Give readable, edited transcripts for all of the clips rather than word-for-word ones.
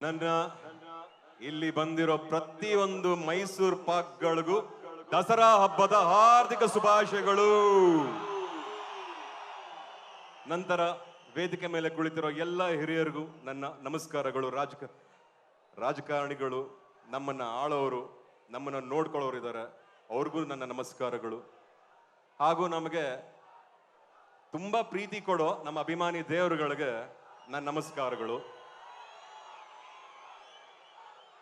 ನನ್ನ ಇಲ್ಲಿ ಬಂದಿರೋ ಪ್ರತಿಯೊಂದು ಮೈಸೂರು ಪಾಕ್ಗಳಿಗೂ ದಸರಾ ಹಬ್ಬದ ಹಾರ್ದಿಕ ಶುಭಾಶಯಗಳು. ನಂತರ ವೇದಿಕೆ ಮೇಲೆ ಕುಳಿತಿರೋ ಎಲ್ಲ ಹಿರಿಯರಿಗೂ ನನ್ನ ನಮಸ್ಕಾರಗಳು. ರಾಜಕಾರಣಿಗಳು, ನಮ್ಮನ್ನ ಆಳೋರು, ನಮ್ಮನ್ನ ನೋಡ್ಕೊಳ್ಳೋರು ಇದ್ದಾರೆ, ಅವ್ರಿಗೂ ನನ್ನ ನಮಸ್ಕಾರಗಳು. ಹಾಗೂ ನಮಗೆ ತುಂಬಾ ಪ್ರೀತಿ ಕೊಡೋ ನಮ್ಮ ಅಭಿಮಾನಿ ದೇವರುಗಳಿಗೆ ನನ್ನ ನಮಸ್ಕಾರಗಳು.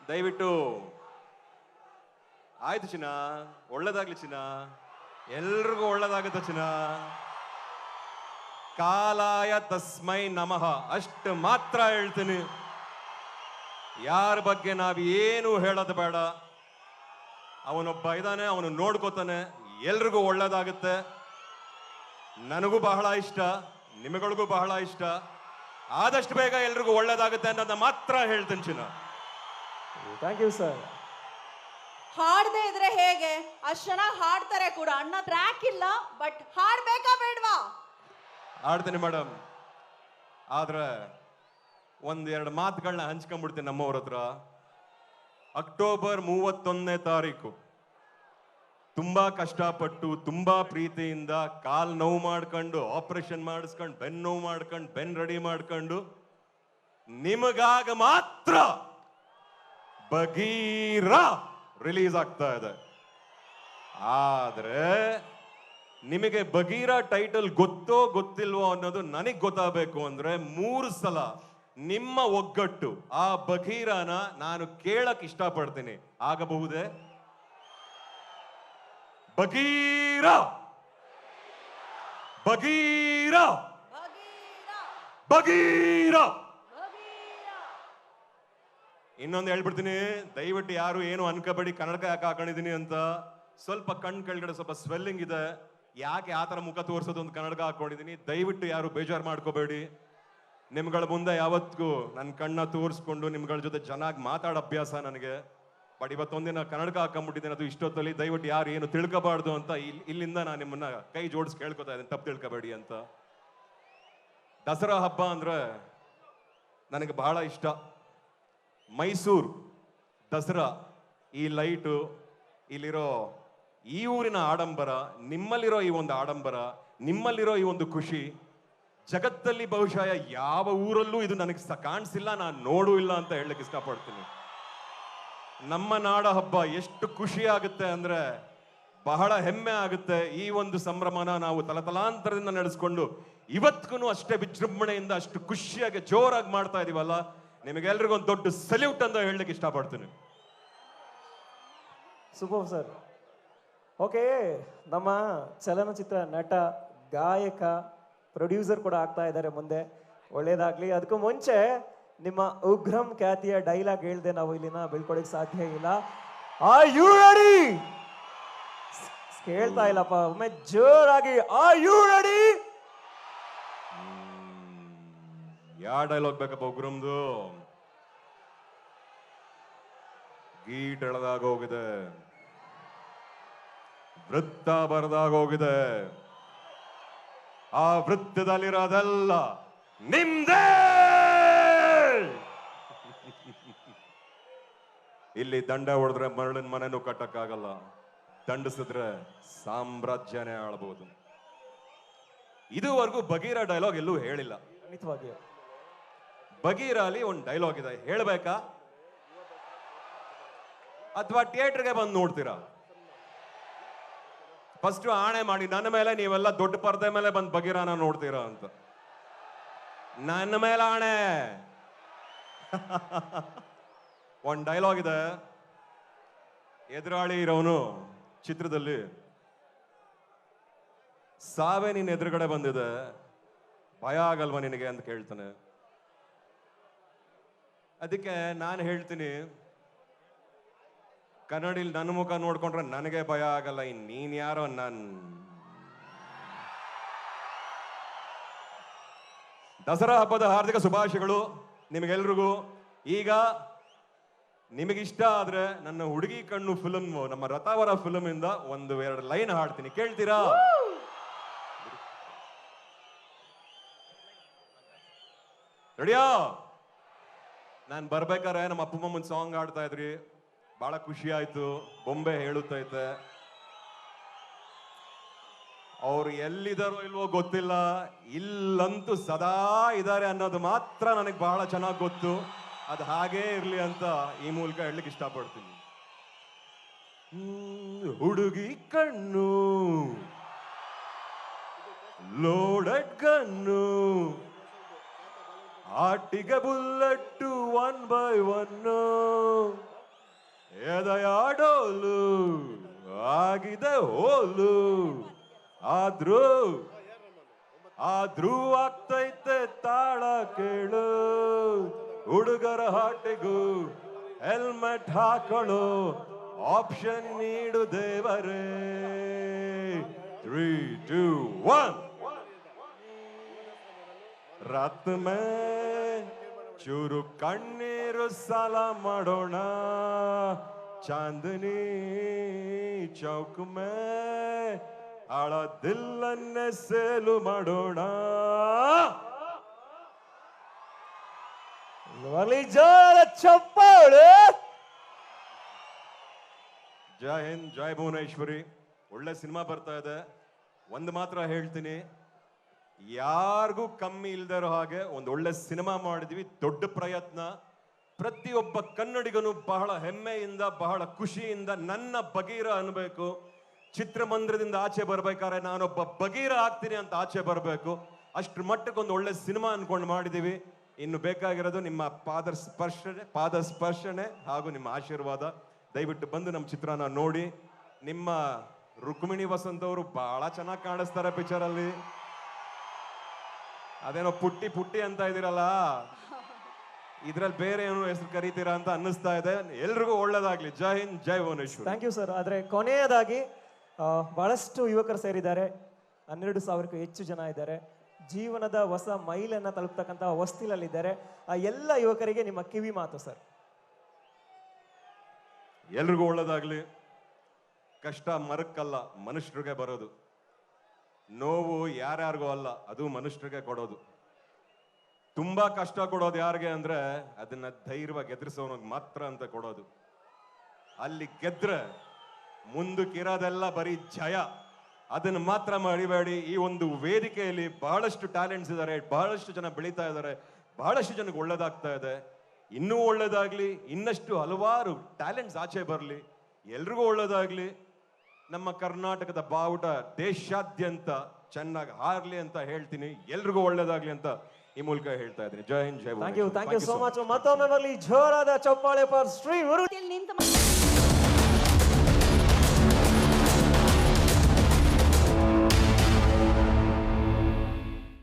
ದಯವಿಟ್ಟು ಆಯ್ತು ಚಿನ್ನ, ಒಳ್ಳೇದಾಗ್ಲಿ ಚಿನ್ನ, ಎಲ್ರಿಗೂ ಒಳ್ಳೇದಾಗುತ್ತೆ ಚಿನ್ನ. ಕಾಲಾಯ ತಸ್ಮೈ ನಮಃ ಅಷ್ಟು ಮಾತ್ರ ಹೇಳ್ತೀನಿ. ಯಾರ ಬಗ್ಗೆ ನಾವೇನು ಹೇಳೋದು ಬೇಡ. ಅವನೊಬ್ಬ ಇದ್ದಾನೆ, ಅವನು ನೋಡ್ಕೋತಾನೆ, ಎಲ್ರಿಗೂ ಒಳ್ಳೇದಾಗುತ್ತೆ. ನನಗೂ ಬಹಳ ಇಷ್ಟ, ನಿಮಗಳಿಗೂ ಬಹಳ ಇಷ್ಟ. ಆದಷ್ಟು ಬೇಗ ಎಲ್ರಿಗೂ ಒಳ್ಳೇದಾಗುತ್ತೆ ಅನ್ನೋದನ್ನ ಮಾತ್ರ ಹೇಳ್ತೀನಿ ಚಿನ್ನ. Thank you sir. ಹಾಡದೆ ಇದ್ರೆ ಹೇಗೆ? ಅಷ್ಟು ಚೆನ್ನಾಗಿ ಹಾಡ್ತಾರೆ ಕೂಡ. ಅಣ್ಣ ಟ್ರ್ಯಾಕ್ ಇಲ್ಲ, ಬಟ್ ಹಾಡ್ಬೇಕಾ ಬೇಡ್ವಾ? ಹಾಡ್ತೀನಿ ಮೇಡಮ್. ಆದ್ರೆ ಒಂದೆರಡು ಮಾತುಗಳನ್ನ ಹಂಚ್ಕೊಂಡ್ಬಿಡ್ತೀನಿ ನಮ್ಮವ್ರ ಹತ್ರ. ಅಕ್ಟೋಬರ್ 31ನೇ ತಾರೀಕು ತುಂಬಾ ಕಷ್ಟಪಟ್ಟು, ತುಂಬಾ ಪ್ರೀತಿಯಿಂದ ಕಾಲ್ ನೋವು ಮಾಡ್ಕೊಂಡು, ಆಪರೇಷನ್ ಮಾಡಿಸ್ಕೊಂಡು, ಬೆನ್ನು ನೋವು ಮಾಡ್ಕೊಂಡು, ಬೆನ್ ರೆಡಿ ಮಾಡ್ಕೊಂಡು ನಿಮಗಾಗ ಮಾತ್ರ ಬಗೀರ ರಿಲೀಸ್ ಆಗ್ತಾ ಇದೆ. ಆದ್ರೆ ನಿಮಗೆ ಬಗೀರ ಟೈಟಲ್ ಗೊತ್ತೋ ಗೊತ್ತಿಲ್ವೋ ಅನ್ನೋದು ನನಗ್ ಗೊತ್ತಾಗಬೇಕು ಅಂದ್ರೆ 3 ಸಲ ನಿಮ್ಮ ಒಗ್ಗಟ್ಟು ಆ ಬಗೀರನ ನಾನು ಕೇಳಕ್ ಇಷ್ಟಪಡ್ತೀನಿ. ಆಗಬಹುದೇ? ಬಗೀರ ಬಗೀರ ಬಗೀರ. ಇನ್ನೊಂದು ಹೇಳ್ಬಿಡ್ತೀನಿ, ದಯವಿಟ್ಟು ಯಾರು ಏನು ಅನ್ಕೋಬೇಡಿ ಕನ್ನಡಕ ಯಾಕೆ ಹಾಕೊಂಡಿದೀನಿ ಅಂತ. ಸ್ವಲ್ಪ ಕಣ್ ಕೆಳಗಡೆ ಸ್ವಲ್ಪ ಸ್ವೆಲ್ಲಿಂಗ್ ಇದೆ, ಯಾಕೆ ಆ ಥರ ಮುಖ ತೋರಿಸೋದು ಒಂದು ಕನ್ನಡಕ ಹಾಕೊಂಡಿದೀನಿ. ದಯವಿಟ್ಟು ಯಾರು ಬೇಜಾರು ಮಾಡ್ಕೋಬೇಡಿ. ನಿಮ್ಗಳ ಮುಂದೆ ಯಾವತ್ತಿಗೂ ನನ್ನ ಕಣ್ಣ ತೋರಿಸ್ಕೊಂಡು ನಿಮ್ಗಳ ಜೊತೆ ಚೆನ್ನಾಗಿ ಮಾತಾಡೋ ಅಭ್ಯಾಸ ನನಗೆ. ಬಟ್ ಇವತ್ತೊಂದಿನ ಕನ್ನಡಕ ಹಾಕೊಂಡ್ಬಿಟ್ಟಿದ್ದೀನಿ, ಅದು ಇಷ್ಟೊತ್ತಲ್ಲಿ. ದಯವಿಟ್ಟು ಯಾರು ಏನು ತಿಳ್ಕೋಬಾರ್ದು ಅಂತ ಇಲ್ಲಿಂದ ನಾನು ನಿಮ್ಮನ್ನ ಕೈ ಜೋಡಿಸಿ ಕೇಳ್ಕೊತಾ ಇದ್ದೀನಿ, ತಪ್ಪು ತಿಳ್ಕೋಬೇಡಿ ಅಂತ. ದಸರಾ ಹಬ್ಬ ಅಂದ್ರೆ ನನಗೆ ಬಹಳ ಇಷ್ಟ. ಮೈಸೂರು ದಸರಾ, ಈ ಲೈಟು, ಇಲ್ಲಿರೋ ಈ ಊರಿನ ಆಡಂಬರ, ನಿಮ್ಮಲ್ಲಿರೋ ಈ ಒಂದು ಆಡಂಬರ, ನಿಮ್ಮಲ್ಲಿರೋ ಈ ಒಂದು ಖುಷಿ ಜಗತ್ತಲ್ಲಿ ಬಹುಶಃ ಯಾವ ಊರಲ್ಲೂ ಇದು ನನಗೆ ಕಾಣಿಸಿಲ್ಲ, ನಾನು ನೋಡೂ ಇಲ್ಲ ಅಂತ ಹೇಳಲಿಕ್ಕೆ ಇಷ್ಟಪಡ್ತೀನಿ. ನಮ್ಮ ನಾಡ ಹಬ್ಬ ಎಷ್ಟು ಖುಷಿ ಆಗುತ್ತೆ ಅಂದ್ರೆ ಬಹಳ ಹೆಮ್ಮೆ ಆಗುತ್ತೆ. ಈ ಒಂದು ಸಂಭ್ರಮನ ನಾವು ತಲತಲಾಂತರದಿಂದ ನಡೆಸ್ಕೊಂಡು ಇವತ್ತಿಗೂ ಅಷ್ಟೇ ವಿಜೃಂಭಣೆಯಿಂದ ಅಷ್ಟು ಖುಷಿಯಾಗಿ ಜೋರಾಗಿ ಮಾಡ್ತಾ ಇದೀವಲ್ಲ, ನಿಮಗೆಲ್ರಿಗೂ ಒಂದು ದೊಡ್ಡ ಸಲ್ಯೂಟ್ ಅಂತ ಹೇಳಲಿಕ್ಕೆ ಇಷ್ಟಪಡ್ತೀನಿ. Super sir. ಓಕೆ, ನಮ್ಮ ಚಲನಚಿತ್ರ ನಟ, ಗಾಯಕ, ಪ್ರೊಡ್ಯೂಸರ್ ಕೂಡ ಆಗ್ತಾ ಇದ್ದಾರೆ ಮುಂದೆ. ಒಳ್ಳೇದಾಗ್ಲಿ. ಅದಕ್ಕೂ ಮುಂಚೆ ನಿಮ್ಮ ಉಗ್ರಂ ಖ್ಯಾತಿಯ ಡೈಲಾಗ್ ಹೇಳ್ದೆ ನಾವು ಇಲ್ಲಿನ ಬೀಳ್ಕೊಡಕ್ಕೆ ಸಾಧ್ಯ ಇಲ್ಲ. Are you ready? ಕೇಳ್ತಾ ಇಲ್ಲಪ್ಪ, ಒಮ್ಮೆ ಜೋರಾಗಿ ಆರ್ ಯು ರೆಡಿ? ಯಾವ ಡೈಲಾಗ್ ಬೇಕಪ್ಪ ಉಗ್ರಮ್ದು? ಗೀಟ್ ಎಳೆದಾಗ ಹೋಗಿದೆ, ವೃತ್ತ ಬರದಾಗ ಹೋಗಿದೆ, ಆ ವೃತ್ತದಲ್ಲಿರೋದೆಲ್ಲ ನಿಮ್ದೇ. ಇಲ್ಲಿ ದಂಡ ಹೊಡೆದ್ರೆ ಮರಳಿನ ಮನೆನೂ ಕಟ್ಟಕ್ಕಾಗಲ್ಲ, ದಂಡಿಸಿದ್ರೆ ಸಾಮ್ರಾಜ್ಯನೇ ಆಳ್ಬಹುದು. ಇದುವರೆಗೂ ಬಗೀರ ಡೈಲಾಗ್ ಎಲ್ಲೂ ಹೇಳಿಲ್ಲ. ಖಂಡಿತವಾಗಿ ಬಗೀರ ಅಲ್ಲಿ ಒಂದು ಡೈಲಾಗ್ ಇದೆ, ಹೇಳ್ಬೇಕಾ ಅಥವಾ ಥಿಯೇಟರ್ಗೆ ಬಂದು ನೋಡ್ತೀರಾ? ಫಸ್ಟ್ ಆಣೆ ಮಾಡಿ ನನ್ನ ಮೇಲೆ, ನೀವೆಲ್ಲ ದೊಡ್ಡ ಪರದೆ ಮೇಲೆ ಬಂದು ಬಗೀರನ ನೋಡ್ತೀರಾ ಅಂತ. ನನ್ನ ಮೇಲೆ ಆಣೆ. ಒಂದು ಡೈಲಾಗ್ ಇದೆ, ಎದುರಾಳಿ ಇರೋನು ಚಿತ್ರದಲ್ಲಿ, ಸಾವೇ ನಿನ್ನ ಎದುರುಗಡೆ ಬಂದಿದೆ, ಭಯ ಆಗಲ್ವಾ ನಿನಗೆ ಅಂತ ಕೇಳ್ತಾನೆ. ಅದಕ್ಕೆ ನಾನು ಹೇಳ್ತೀನಿ, ಕನ್ನಡಿಲಿ ನನ್ನ ಮುಖ ನೋಡ್ಕೊಂಡ್ರೆ ನನಗೆ ಭಯ ಆಗಲ್ಲ, ನೀನ್ ಯಾರೋ ದಸರಾ ಹಬ್ಬದ ಹಾರ್ದಿಕ ಶುಭಾಶಯಗಳು ನಿಮಗೆಲ್ರಿಗೂ. ಈಗ ನಿಮಗಿಷ್ಟ ಆದ್ರೆ ನನ್ನ ಹುಡುಗಿ ಕಣ್ಣು ಫಿಲ್ಮ್, ನಮ್ಮ ರಥಾವರ ಫಿಲ್ಮ್ ಇಂದ 1-2 ಲೈನ್ ಹಾಡ್ತೀನಿ, ಕೇಳ್ತೀರಾ? ರೆಡಿಯಾ? ನಾನು ಬರ್ಬೇಕಾರೆ ನಮ್ಮ ಅಪ್ಪ ಅಮ್ಮನ ಸಾಂಗ್ ಆಡ್ತಾ ಇದ್ರಿ, ಬಹಳ ಖುಷಿ ಆಯ್ತು. ಬೊಂಬೆ ಹೇಳುತ್ತೈತೆ. ಅವ್ರು ಎಲ್ಲಿದಾರೋ ಇಲ್ವೋ ಗೊತ್ತಿಲ್ಲ, ಇಲ್ಲಂತೂ ಸದಾ ಇದ್ದಾರೆ ಅನ್ನೋದು ಮಾತ್ರ ನನಗೆ ಬಹಳ ಚೆನ್ನಾಗಿ ಗೊತ್ತು. ಅದು ಹಾಗೇ ಇರ್ಲಿ ಅಂತ ಈ ಮೂಲಕ ಹೇಳಲಿಕ್ಕೆ ಇಷ್ಟಪಡ್ತೀನಿ. ಹುಡುಗಿ ಕಣ್ಣು ಲೋಡೆಡ್ ಗನ್ನು, ಆಟಿಗೆ ಬುಲ್ಲಟ್ಟು 1 by 1, ಎದೆಯಾಡೋಲು ಆಗಿದೆ ಹೋಲು, ಆದ್ರೂ ಆಗ್ತೈತೆ ತಾಳ ಕೇಳು. ಹುಡುಗರ ಹಾಟಿಗೂ ಹೆಲ್ಮೆಟ್ ಹಾಕೊಳ್ಳೋ ಆಪ್ಷನ್ ನೀಡು ದೇವರೇ. 3, 2, 1. ರಾತ್ ಮೇ ಚೂರು ಕಣ್ಣೀರು ಸಾಲ ಮಾಡೋಣ, ಚಾಂದನಿ ಚೌಕ್ ಮೇ ಆಳ ದಿಲ್ಲನ್ನೇ ಸೇಲು ಮಾಡೋಣ. ಜೋರ ಚಪ್ಪಾಳೆ. ಜೈ ಹಿಂದ್, ಜೈ ಭುವನೇಶ್ವರಿ. ಒಳ್ಳೆ ಸಿನಿಮಾ ಬರ್ತಾ ಇದೆ. ಒಂದು ಮಾತ್ರ ಹೇಳ್ತೀನಿ, ಯಾರಿಗೂ ಕಮ್ಮಿ ಇಲ್ದೇ ಇರೋ ಹಾಗೆ ಒಂದು ಒಳ್ಳೆ ಸಿನಿಮಾ ಮಾಡಿದ್ವಿ. ದೊಡ್ಡ ಪ್ರಯತ್ನ. ಪ್ರತಿಯೊಬ್ಬ ಕನ್ನಡಿಗನು ಬಹಳ ಹೆಮ್ಮೆಯಿಂದ, ಬಹಳ ಖುಷಿಯಿಂದ ನನ್ನ ಬಗೀರ ಅನ್ಬೇಕು. ಚಿತ್ರಮಂದಿರದಿಂದ ಆಚೆ ಬರ್ಬೇಕಾದ್ರೆ ನಾನೊಬ್ಬ ಬಗೀರ ಆಗ್ತೀನಿ ಅಂತ ಆಚೆ ಬರಬೇಕು. ಅಷ್ಟ್ರ ಮಟ್ಟಕ್ಕೆ ಒಂದು ಒಳ್ಳೆ ಸಿನಿಮಾ ಅನ್ಕೊಂಡು ಮಾಡಿದೀವಿ. ಇನ್ನು ಬೇಕಾಗಿರೋದು ನಿಮ್ಮ ಪಾದ ಸ್ಪರ್ಶನೆ ಹಾಗೂ ನಿಮ್ಮ ಆಶೀರ್ವಾದ. ದಯವಿಟ್ಟು ಬಂದು ನಮ್ಮ ಚಿತ್ರನ ನೋಡಿ. ನಿಮ್ಮ ರುಕ್ಮಿಣಿ ವಸಂತ್ ಅವರು ಬಹಳ ಚೆನ್ನಾಗಿ ಕಾಣಿಸ್ತಾರೆ ಪಿಕ್ಚರ್ ಅಲ್ಲಿ. ಅದೇನೋ ಪುಟ್ಟಿ ಪುಟ್ಟಿ ಅಂತ ಇದೀರಲ್ಲ, ಇದ್ರಲ್ಲಿ ಬೇರೆ ಏನೋ ಹೆಸರು ಕರೀತೀರಾ ಅಂತ ಅನ್ನಿಸ್ತಾ ಇದೆ. ಎಲ್ರಿಗೂ ಒಳ್ಳೇದಾಗ್ಲಿ. Jai Hind, Jai Bhuvaneshwar. Thank you sir. ಆದರೆ ಕೊನೆಯದಾಗಿ ಬಹಳಷ್ಟು ಯುವಕರು ಸೇರಿದ್ದಾರೆ. 12,000ಕ್ಕೂ ಹೆಚ್ಚು ಜನ ಇದ್ದಾರೆ. ಜೀವನದ ಹೊಸ ಮೈಲನ್ನು ತಲುಪ್ತಕ್ಕಂಥ ಹೊಸ್ತಿಲಲ್ಲಿದ್ದಾರೆ. ಆ ಎಲ್ಲ ಯುವಕರಿಗೆ ನಿಮ್ಮ ಕಿವಿ ಮಾತು ಸರ್. ಎಲ್ರಿಗೂ ಒಳ್ಳೇದಾಗ್ಲಿ. ಕಷ್ಟ ಮರಕ್ಕಲ್ಲ, ಮನುಷ್ಯರಿಗೆ ಬರೋದು. ನೋವು ಯಾರ್ಯಾರಿಗೂ ಅಲ್ಲ, ಅದು ಮನುಷ್ಯರಿಗೆ ಕೊಡೋದು. ತುಂಬಾ ಕಷ್ಟ ಕೊಡೋದು ಯಾರಿಗೆ ಅಂದ್ರೆ ಅದನ್ನ ಧೈರ್ಯವಾಗಿ ಎದುರಿಸೋನಿಗೆ ಮಾತ್ರ ಅಂತ ಕೊಡೋದು. ಅಲ್ಲಿ ಗೆದ್ರೆ ಮುಂದಕ್ಕಿರೋದೆಲ್ಲ ಬರೀ ಜಯ. ಅದನ್ನ ಮಾತ್ರ ಮರಿಬೇಡಿ. ಈ ಒಂದು ವೇದಿಕೆಯಲ್ಲಿ ಬಹಳಷ್ಟು ಟ್ಯಾಲೆಂಟ್ಸ್ ಇದ್ದಾರೆ, ಬಹಳಷ್ಟು ಜನ ಬೆಳೀತಾ ಇದ್ದಾರೆ, ಬಹಳಷ್ಟು ಜನಕ್ಕೆ ಒಳ್ಳೇದಾಗ್ತಾ ಇದೆ. ಇನ್ನೂ ಒಳ್ಳೇದಾಗ್ಲಿ, ಇನ್ನಷ್ಟು ಹಲವಾರು ಟ್ಯಾಲೆಂಟ್ಸ್ ಆಚೆ ಬರಲಿ, ಎಲ್ರಿಗೂ ಒಳ್ಳೇದಾಗ್ಲಿ. ನಮ್ಮ ಕರ್ನಾಟಕದ ಬಾವುಟ ದೇಶಾದ್ಯಂತ ಚೆನ್ನಾಗಿ ಹಾರ್ಲಿ ಅಂತ ಹೇಳ್ತೀನಿ. ಎಲ್ರಿಗೂ ಒಳ್ಳೇದಾಗ್ಲಿ ಅಂತ ಈ ಮೂಲಕ ಹೇಳ್ತಾ ಇದ್ದೀನಿ. Jai Hind, Jai thank you Bhuvaneshwar. So much. ಮತ್ತೊಮ್ಮೆ ಬರಲಿ ಜೋರಾದ ಚಪ್ಪಾಳೆ ಫಾರ್ ಶ್ರೀ ಗುರು. ನಿಮ್